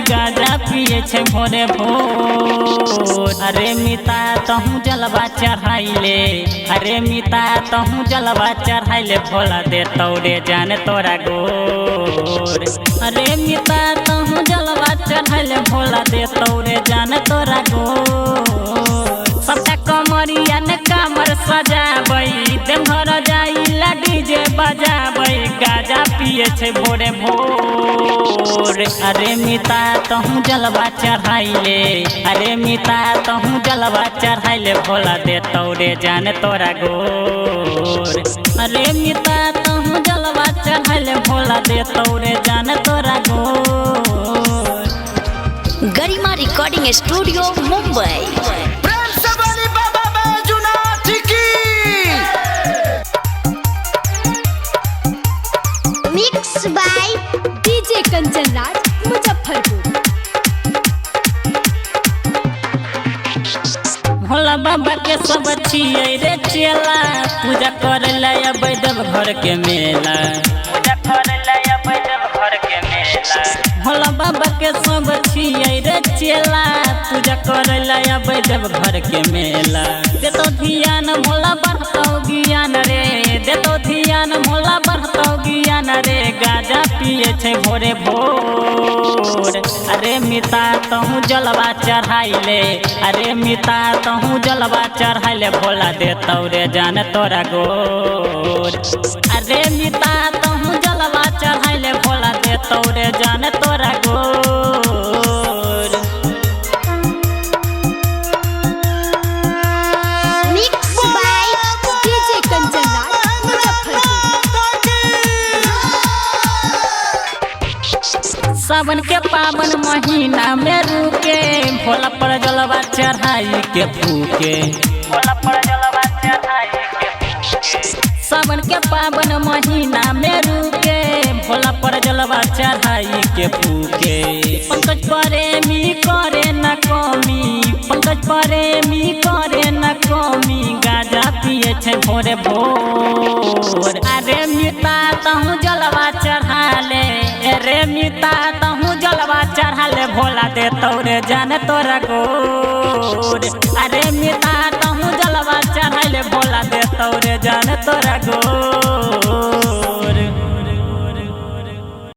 गाजा पिए छे भोरे भोर। अरे मिता तहूँ जलवा चढ़ाइले, अरे मिता तहूँ जलवा चढ़ाइले, भोला दे तौरे जान तोरा गोर। अरे मिता तहूँ जलवा चढ़ाइले, भोला दे तौरे जान तोरा गोर। सबका कमरिया ने कामर सजाबै, देवघर जाइला डीजे बजाबै, गाजा पिए छे भोरे भोर। अरे मिता तहूँ जलवा चढ़ाइले, अरे मिता तहूँ जलवा चढ़ाइले, भोला दे तौरे जान तोरा गोर। अरे मिता तहूँ जलवा चढ़ाइले, भोला दे तौरे जान तोरा गोर। Garima recording studio Mumbai. Mix by DJ Kanchan Raj Muzaffarpur. Bhola Baba के सब छियै रे चेला, पूजा करैला अबै देवघर के मेला, पूजा करैला अबै देवघर के मेला। भोला बाबा के सब छियै रे चेला, पूजा करैला अबै देवघर के मेला। देतो ध्यान भोला बढ़तौ ज्ञान रे, देतो ध्यान भोला बढ़तौ ज्ञान रे, गाजा पिए छे भोरे भोर। अरे मिता तहूँ जलवा चढ़ाइले, अरे मिता तहूँ जलवा चढ़ाइले, भोला दे तौरे जान तोरा गोर। अरे मिता तहूँ जलवा चढ़ाइले, भोला दे तौरे जान तोरा गोर। Mix by DJ Kanchan Raj Muzaffarpur. सावन के पावन महीना में रुके, भोला पर जलवा चढ़ाई के फूके, भोला पर जलवा चढ़ाई के फूके। सावन के पावन महीना में रुके, भोला पर जलवा चढ़ाई के फूके। पंकज प्रेमी करे न कमी, पंकज प्रेमी करे न कमी, गाजा पिए छे भोरे भोर। अरे मिता तहूँ जलवा चढ़ाले, अरे मिता तहूँ जलवा चढ़ाले, भोला दे तौरे जान तोरा गोर। अरे मिता तहूँ जलवा चढ़ाले, भोला दे तौरे जान तोरा गोर।